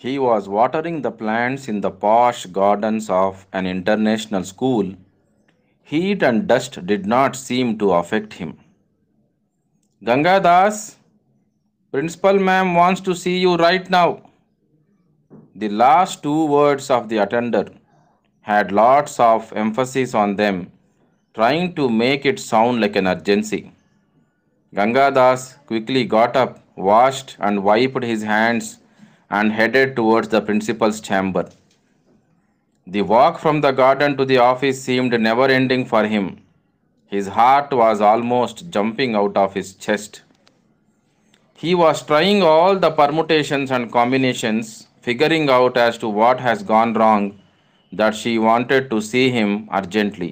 He was watering the plants in the posh gardens of an international school. Heat and dust did not seem to affect him. Gangadas, Principal ma'am wants to see you right now. The last two words of the attender had lots of emphasis on them, trying to make it sound like an urgency. Gangadas quickly got up, washed and wiped his hands, and headed towards the principal's chamber. The walk from the garden to the office seemed never ending for him. His heart was almost jumping out of his chest. He was trying all the permutations and combinations, figuring out as to what has gone wrong, that she wanted to see him urgently.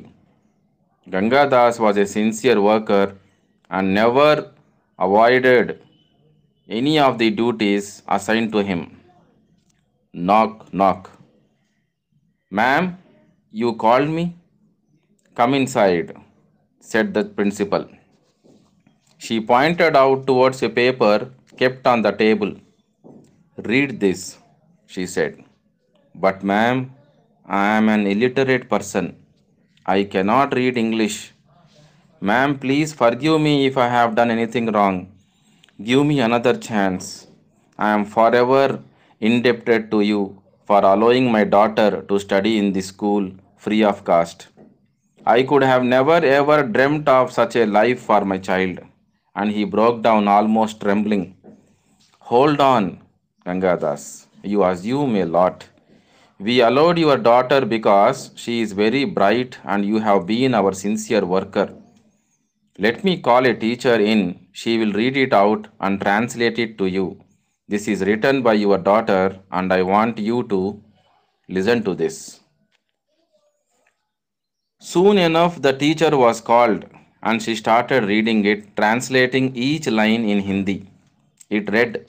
Gangadas was a sincere worker and never avoided any of the duties assigned to him. Knock, knock. Ma'am, you called me? Come inside, said the principal. She pointed out towards a paper kept on the table. Read this, she said. But, ma'am, I am an illiterate person. I cannot read English. Ma'am, please forgive me if I have done anything wrong. Give me another chance. I am forever indebted to you for allowing my daughter to study in this school free of cost. I could have never ever dreamt of such a life for my child. And he broke down almost trembling. Hold on, Gangadas. You assume a lot. We allowed your daughter because she is very bright and you have been our sincere worker. Let me call a teacher in. She will read it out and translate it to you. This is written by your daughter, and I want you to listen to this. Soon enough, the teacher was called, and she started reading it, translating each line in Hindi. It read,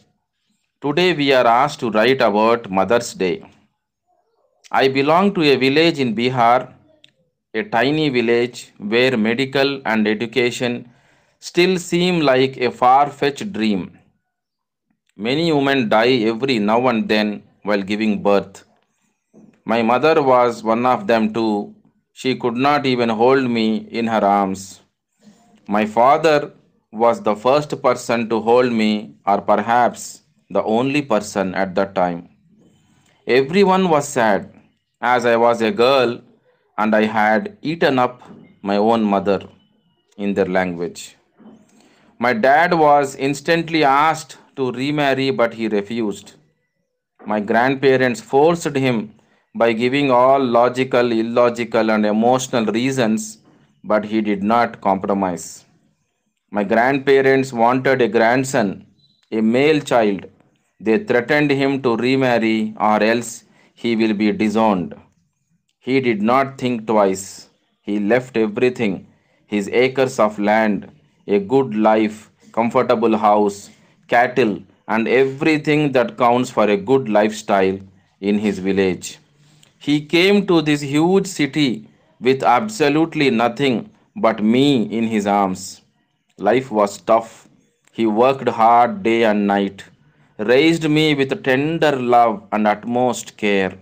Today we are asked to write about Mother's Day. I belong to a village in Bihar, a tiny village where medical and education still seem like a far fetched dream. Many women die every now and then while giving birth. My mother was one of them too. She could not even hold me in her arms. My father was the first person to hold me, or perhaps the only person at that time. Everyone was sad, as I was a girl and I had eaten up my own mother in their language. My dad was instantly asked to remarry, but he refused. My grandparents forced him by giving all logical, illogical, and emotional reasons, but he did not compromise. My grandparents wanted a grandson, a male child. They threatened him to remarry or else he will be disowned. He did not think twice. He left everything, his acres of land, a good life, comfortable house, cattle, and everything that counts for a good lifestyle in his village. He came to this huge city with absolutely nothing but me in his arms. Life was tough. He worked hard day and night, raised me with tender love and utmost care.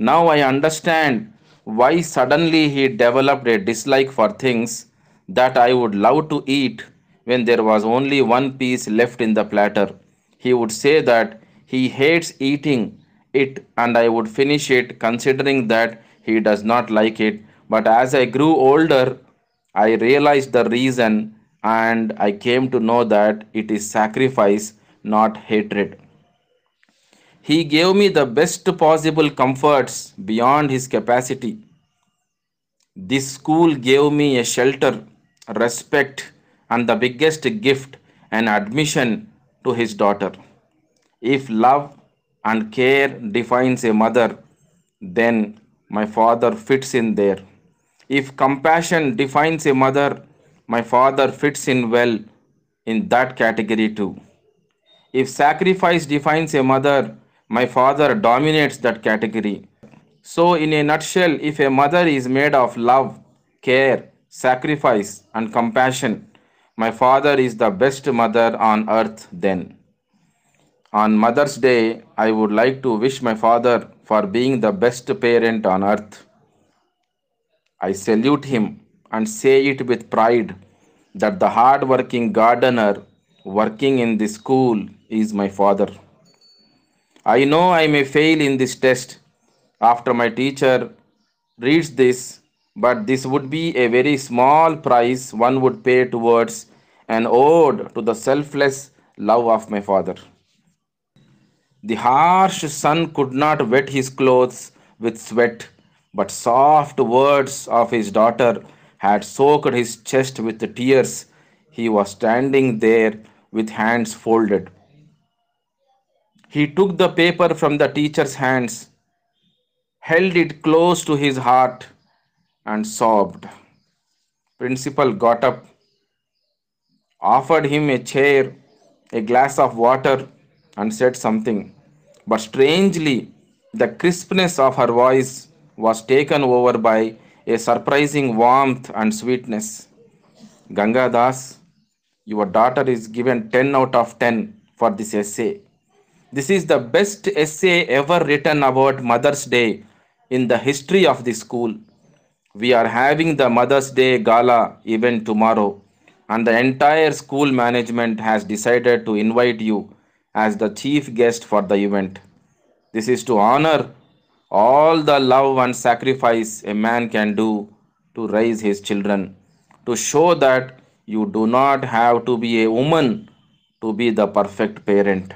Now I understand why suddenly he developed a dislike for things that I would love to eat when there was only one piece left in the platter. He would say that he hates eating it and I would finish it considering that he does not like it. But as I grew older, I realized the reason and I came to know that it is sacrifice, not hatred. He gave me the best possible comforts beyond his capacity. This school gave me a shelter, respect, and the biggest gift an admission to his daughter. If love and care defines a mother, then my father fits in there. If compassion defines a mother, my father fits in well in that category too. If sacrifice defines a mother, my father dominates that category. So, in a nutshell, if a mother is made of love, care, sacrifice, and compassion, my father is the best mother on earth then. On Mother's Day, I would like to wish my father for being the best parent on earth. I salute him and say it with pride that the hard-working gardener working in this school is my father. I know I may fail in this test after my teacher reads this, but this would be a very small price one would pay towards an ode to the selfless love of my father. The harsh sun could not wet his clothes with sweat, but soft words of his daughter had soaked his chest with tears. He was standing there with hands folded. He took the paper from the teacher's hands, held it close to his heart, and sobbed. Principal got up, offered him a chair, a glass of water, and said something. But strangely, the crispness of her voice was taken over by a surprising warmth and sweetness. Ganga Das, your daughter is given 10 out of 10 for this essay. This is the best essay ever written about Mother's Day in the history of the school. We are having the Mother's Day gala event tomorrow, and the entire school management has decided to invite you as the chief guest for the event. This is to honor all the love and sacrifice a man can do to raise his children, to show that you do not have to be a woman to be the perfect parent.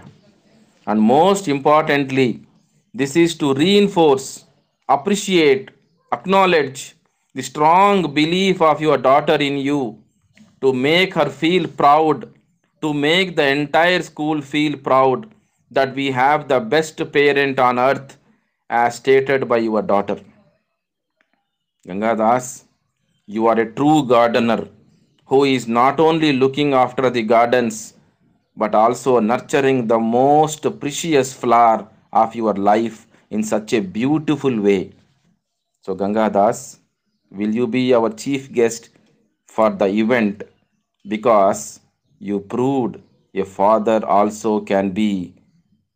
And most importantly, this is to reinforce, appreciate, acknowledge the strong belief of your daughter in you, to make her feel proud, to make the entire school feel proud that we have the best parent on earth, as stated by your daughter. Gangadas, you are a true gardener who is not only looking after the gardens but also nurturing the most precious flower of your life in such a beautiful way. So, Gangadas, will you be our chief guest for the event because you proved a father also can be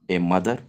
a mother?